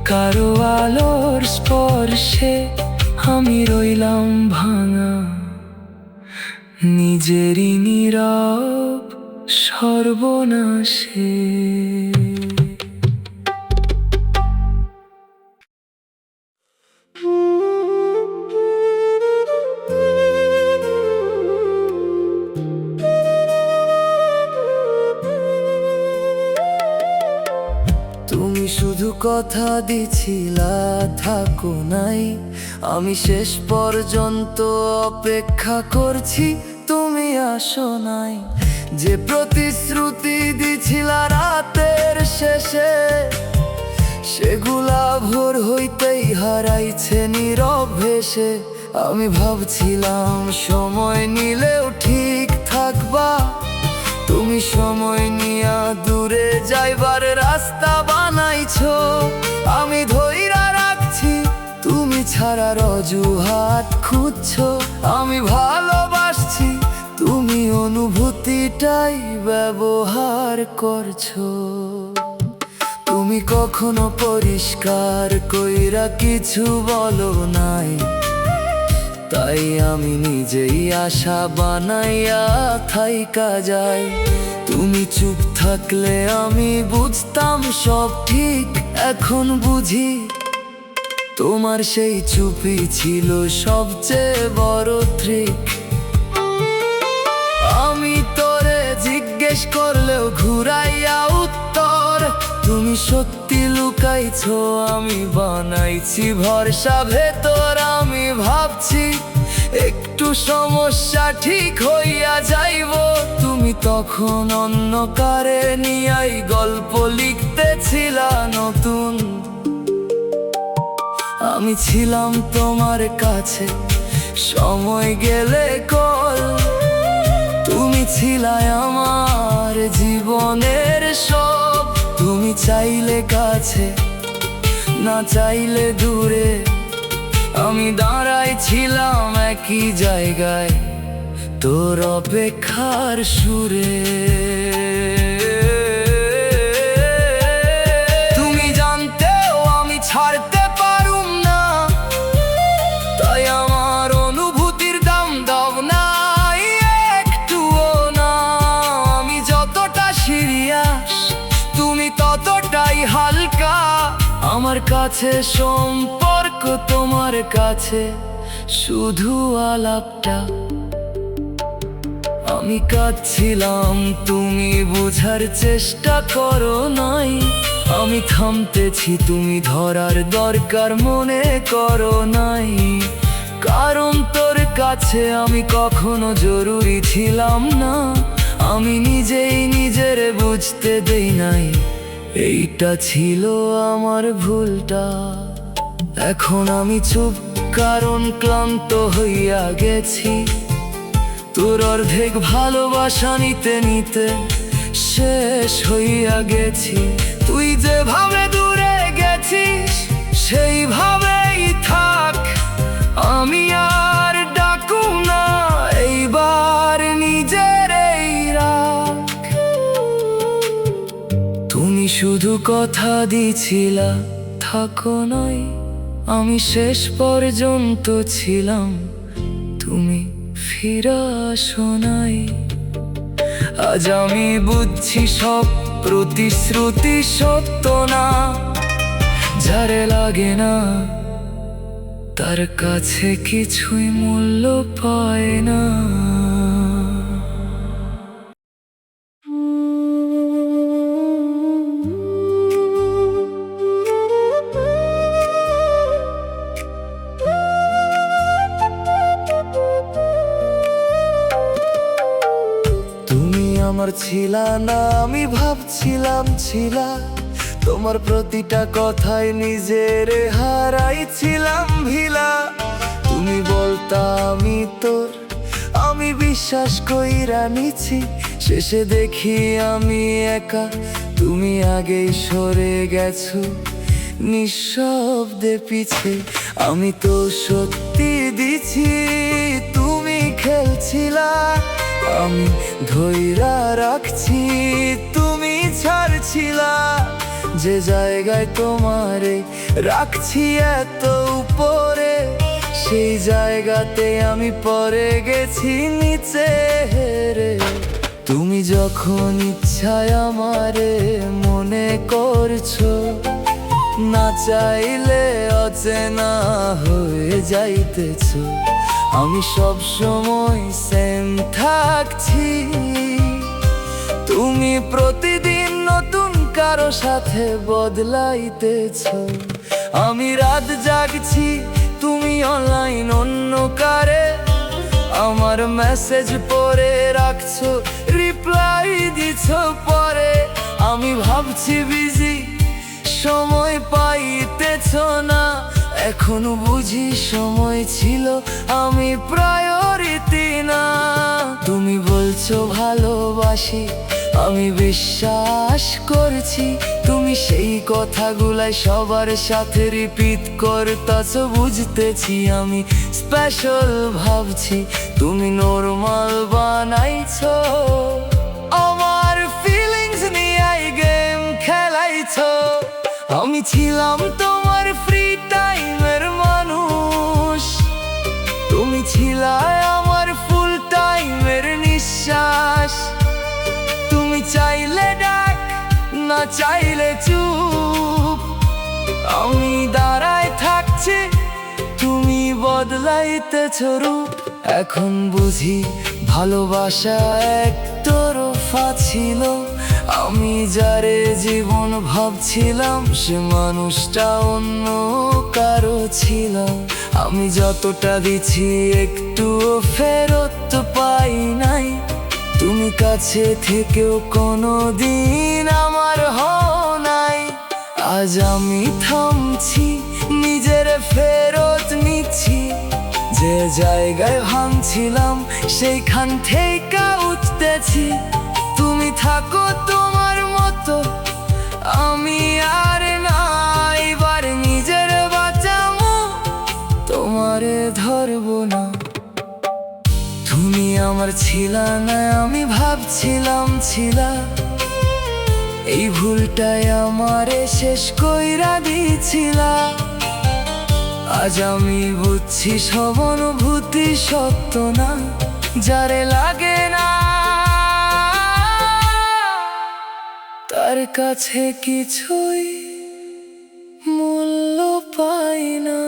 কারো আলোর স্পর্শে, আমি রইলাম ভাঙা নিজেরই নীরব সর্বনাশে। তুমি শুধু কথা দিছিলা থাকো নাই, আমি শেষ পর্যন্ত অপেক্ষা করছি, তুমি আসো নাই। যে প্রতিশ্রুতি দিছিলা রাতের শেষে, সেগুলা ভোর হইতেই হারাইছে নীরব ভেসে। আমি ভাবছিলাম সময় নিলেও ঠিক থাকবা, তুমি সময় নিয়া দূরে যাইবার রাস্তা বানাইছো। আমি ধইরা রাখছি, তুমি ছাড়ার অজুহাত খুঁজছো। আমি ভালোবাসছি, তুমি অনুভূতিটাই ব্যবহার করছো। তুমি কখনো পরিষ্কার কইরা কিছু বলো নাই, তাই আমি নিজেই আশা বানাইয়া থাইকা যাই। তুমি চুপ থাকলে আমি বুঝতাম সব ঠিক, এখন বুঝি তোমার সেই চুপই ছিল সবচেয়ে বড় ট্রিক। আমি তোরে জিজ্ঞেস করলেও ঘুরাইয়া উত্তর, তুমি সত্যি লুকাইছো, আমি বানাইছি ভরসা ভেতর। আমি ভাবছি একটু সমস্যা ঠিক হইয়া যাইব, তুমি তখন অন্য কারে নিয়াই গল্প লিখতেছিলা নতুন। আমি ছিলাম তোমার কাছে সময় গেলে কল, তুমি ছিলাই আমার জীবনের সব। তুমি চাইলে কাছে, না চাইলে দূরে, আমি দাঁড়াই ছিলাম একই জায়গায় তোর অপেক্ষার সুরে। তুমি জানতেও আমি ছাড়তে পারুম না, তাই আমার অনুভূতির দাম দাও না একটুও না। আমি যতটা সিরিয়াস, তুমি ততটাই হালকা। আমার কাছে সম্পর্ক, তোমার কাছে শুধু আলাপটা। আমি কাঁদছিলাম, তুমি বোঝার চেষ্টা করো নাই। আমি থামতেছি, তুমি ধরার দরকার মনে করো নাই। কারণ তোর কাছে আমি কখনো জরুরি ছিলাম না, আমি নিজেই নিজের বুঝতে দেই নাই। এইটা ছিল আমার ভুলটা। এখন আমি চুপ, কারণ ক্লান্ত হইয়া গেছি। তোর অর্ধেক ভালোবাসা নিতে নিতে শেষ হইয়া গেছি। তুই যেভাবে দূরে গেছিস সেইভাবেই থাক, আমি আর ডাকু না এইবার নিজের এই রাগ। শুধু কথা দিছিলা থাকো নাই, আমি শেষ পর্যন্ত ছিলাম, তুমি ফিরে আসো নাই। আজ আমি বুঝছি সব প্রতিশ্রুতি সত্য না, যারে লাগে না তার কাছে কিছুই মূল্য পায় না। তুমি আমার ছিলা না, আমি ভাবছিলাম ছিলা, তোমার প্রতিটা কথায় নিজের হারাইছিলাম ভিলা। তুমি বলতা আমি তোর, আমি বিশ্বাস কইরা নিছি, শেষে দেখি আমি একা, তুমি আগেই সরে গেছো নিঃশব্দে পিছে। আমি তো সত্যি দিছি, তুমি খেলছিলা, আমি ধইরা রাখছি, তুমি ছাড়ছিলা। যে জায়গায় তোমারে রাখছি এত উপরে, সেই জায়গাতে আমি পড়ে গেছি নিচে হেরে। তুমি যখন ইচ্ছায় আমারে মনে করছো, না চাইলে অচেনা হয়ে যাইতেছো। আমি সব সময় সেম থাকছি, তুমি প্রতিদিন নতুন কারো সাথে বদলাইতেছো। আমি রাত জাগছি, তুমি অনলাইন অন্য কারে, আমার মেসেজ পড়ে রাখছো, রিপ্লাই দিছো পরে। আমি ভাবছি বিজি, সময় পাইতেছো না, এখনো বুঝি সময় ছিল, আমি প্রায়োরিটি না। তুমি বলছো ভালোবাসি, আমি বিশ্বাস করছি, তুমি সেই কথাগুলাই সবার সাথে রিপিট করতাছো। বুঝতেছি আমি স্পেশাল ভাবছি, তুমি নরমাল বানাইছো, আমার ফিলিংস নিয়ে গেম খেলাইছো। আমি ছিলাম তোমার ফ্রি টাইমের মানুষ, তুমি ছিলা আমার ফুল টাইমের নিঃশ্বাস। তুমি চাইলে ডাক, না চাইলে চুপ, আমি দাঁড়ায় থাকছি, তুমি বদলাইতেছো রূপ। এখন বুঝি ভালোবাসা একতরফা ছিল, আমি যারে জীবন ভাবছিলাম সে মানুষটা অন্য কারো ছিল। আমি যতটা দিছি একটুও ফেরত পাই নাই, তুমি কাছে থেকেও কোনো দিন আমার হও নাই। আজ আমি থামছি, নিজের ফেরত নিচ্ছি, যে জায়গায় ভাঙছিলাম সেইখান থেকে উঠতেছি। তুমি থাকো তোমার মতো, আমি আর না, এবার নিজের বাঁচামো, তোমারে ধরবো না। তুমি আমার ছিলা না, আমি ভাবছিলাম ছিলা, এই ভুলটাই আমারে শেষ কইরা দিছিলা। আজ আমি বুঝছি সব অনুভূতি সত্য না, যারে লাগে না তার কাছে কিছুই মূল্য পায় না।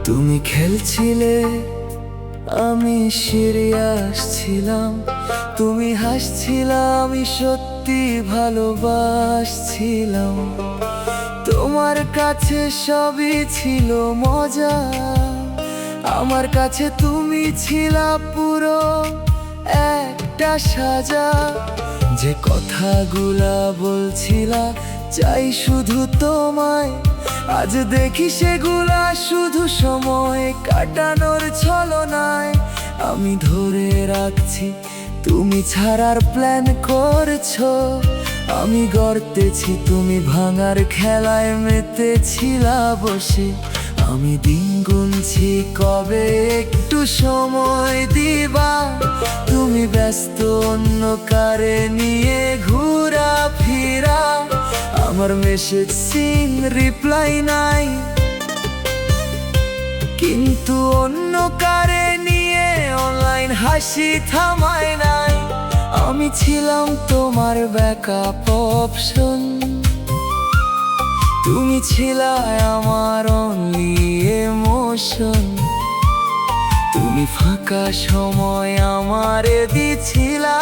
তুমি খেলছিলে, আমি সিরিয়াস ছিলাম, তুমি হাসছিলা, আমি সত্যি ভালোবাসছিলাম। তোমার কাছে সবই ছিল মজা, আমার কাছে তুমি ছিলা পুরো একটা সাজা। যে কথাগুলা বলছিলা চাই শুধু তোমায়, আজ দেখি সেগুলা শুধু সময় কাটানোর ছলনায়। আমি ধরে রাখছি তুমি ছাড়ার প্ল্যান করছো, আমি গড়তেছি তুমি ভাঙার খেলায় মেতেছিলা বসে। আমি দিন গুনছি কবে একটু সময় দিবা, তুমি ব্যস্ত অন্য কারে নিয়ে ঘুরা ফিরা। আমার মেসেজ সিন রিপ্লাই নাই, কিন্তু অন্য কারে নিয়ে অনলাইন হাসি থামায় নাই। আমি ছিলাম তোমার ব্যাকআপ অপশন, তুমি ছিলা আমার অনলি ইমোশন। তুমি ফাঁকা সময় আমারে দিছিলা,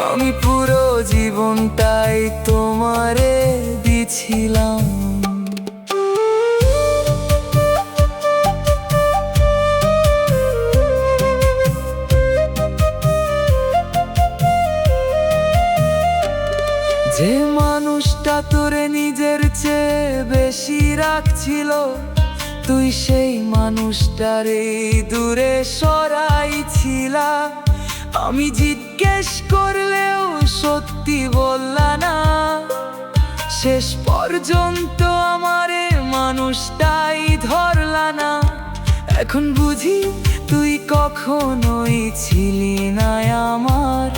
আমি পুরো জীবনটাই তোমারে দিছিলাম। যে মানুষটা তোরে নিজের চেয়ে বেশি রাখছিল, তুই সেই মানুষটারে দূরে সরাইছিলা। আমি জিজ্ঞেস করলেও সত্যি বললা না, শেষ পর্যন্ত আমারে মানুষটাই ধরলা না। এখন বুঝি তুই কখনোই ছিলি না আমার,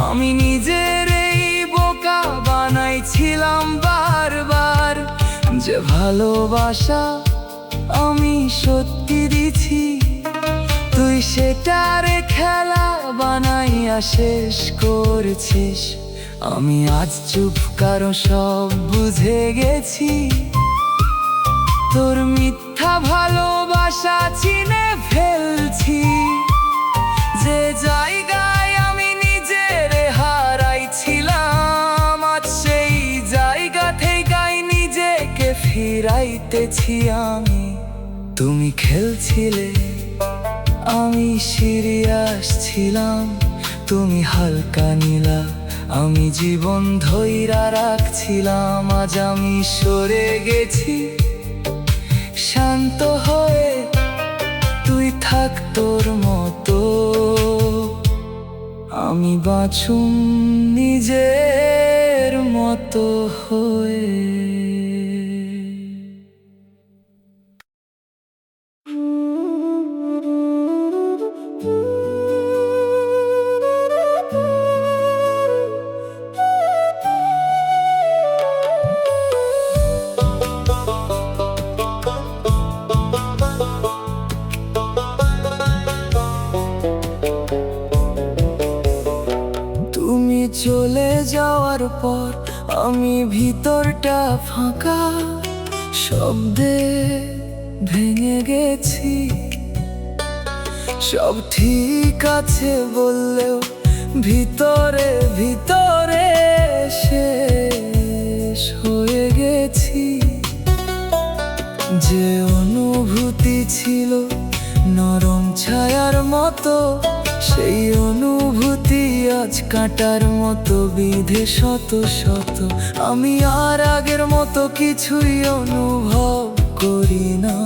আমি নিজের এই বোকা বানাইছিলাম বারবার। যে ভালোবাসা আমি সত্যি দিছি, তুই সেটারে খেলা বানাইয়া শেষ করছিস। আমি আজ চুপ কারো সব বুঝে গেছি, তোর মিথ্যা ভালোবাসা চিনে ফেলছি। যে জায়গায় আমি নিজের হারাইছিলাম, আজ সেই জায়গা থেকেই নিজেকে ফিরাইতেছি আমি। তুমি খেলছিলে, আমি সিরিয়াস ছিলাম, তুমি হালকা নিলা, আমি জীবন ধইরা রাখছিলাম। আজ আমি সরে গেছি শান্ত হয়ে, তুই থাক তোর মতো, আমি বাঁচুম নিজের মতো হয়ে। চলে যাওয়ার পর আমি ভিতরটা ফাঁকা, শব্দে ভেঙে গেছি। সব ঠিক আছে বললেও ভিতরে ভিতরে শেষ হয়ে গেছি। যে অনুভূতি ছিল নরম ছায়ার মতো, সেই অনুভূতি আজ কাঁটার মতো বিঁধে শত শত। আমি আর আগের মতো কিছুই অনুভব করি না।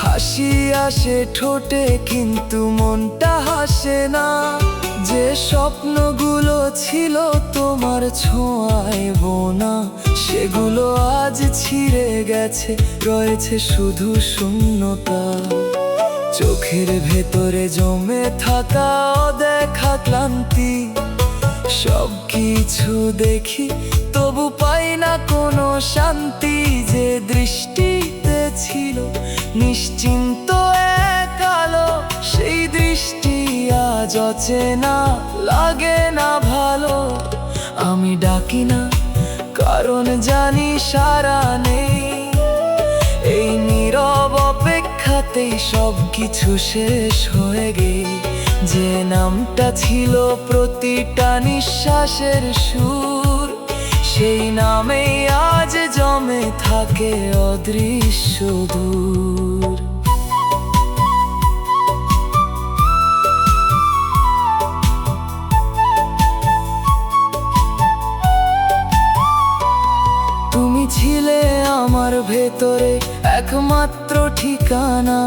হাসি আসে ঠোঁটে কিন্তু মনটা হাসে না। যে স্বপ্নগুলো ছিল তোমার ছোঁয়ায় বোনা, সেগুলো আজ ছিঁড়ে গেছে, রয়েছে শুধু শূন্যতা। চোখের ভেতরে জমে থাকা অদেখা ক্লান্তি, সব কিছু দেখি তবু পাই না কোনো শান্তি। যে দৃষ্টিতে ছিল নিশ্চিন্ত এক আলো, সেই দৃষ্টি আজ অচেনা, লাগে না ভালো। আমি ডাকি না কারণ জানি সারা নেই, এই নীরব অপেক্ষাতেই সব কিছু শেষ হয়ে গে। যে নামটা ছিল প্রতিটা নিঃশ্বাসের সুর, সেই নামেই আজ জমে থাকে অদৃশ্য দূর। একমাত্র ঠিকানা।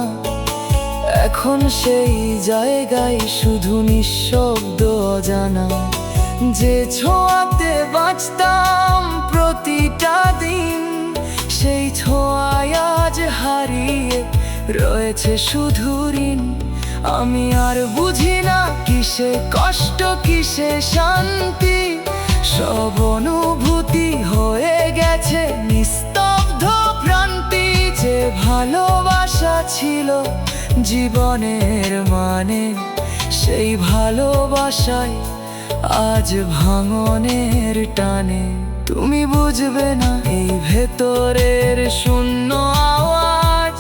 এখন সেই জায়গায় শুধু নিঃশব্দ অজানা, যে ছোঁয়াতে বাঁচতাম প্রতিটা দিন, সেই ছোঁয়ায় আজ হারিয়ে রয়েছে শুধু ঋণ। আমি আর বুঝি না কিসে কষ্ট কিসে শান্তি, সব অনুভূতি হয়ে গেছে নিস্তব্ধ ভ্রান্তি। যে ভালোবাসা ছিল জীবনের মানে, সেই ভালোবাসায় আজ ভাঙনের টানে। তুমি বুঝবে না এই ভেতরের শূন্য আওয়াজ,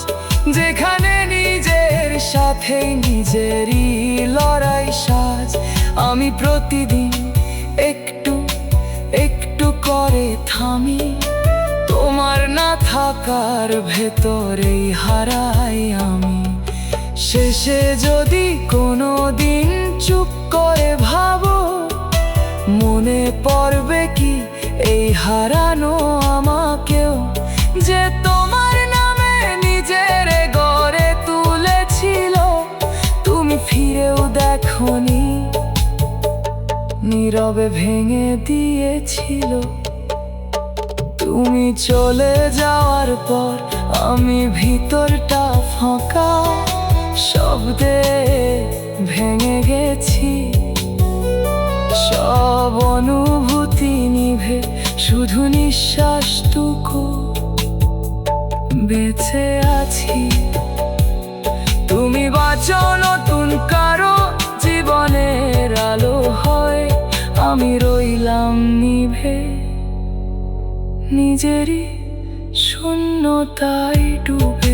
যেখানে নিজের সাথে নিজেরই লড়াই সাজ। আমি প্রতিদিন একটু একটু করে থামি, তোমার না থাকার ভেতরেই হারাই আমি। শেষে যদি কোনো দিন চুপ করে ভাবো, মনে পড়বে কি এই হারানো আমাকেও, যে তোমার নামে নিজের গড়ে তুলেছিল। তুমি ফিরেও দেখোনি, নীরবে ভেঙে দিয়েছিল। তুমি চলে যাওয়ার পর আমি ভিতরটা ফাঁকা, শব্দে ভেঙে গেছি। সব অনুভূতি নিভে শুধু নিঃশ্বাসটুকু বেঁচে আছি। তুমি বাঁচো নতুন কারো জীবনের আলো হয়, আমি রইলাম নিভে নিজেরই শূন্যতায় ডুবে।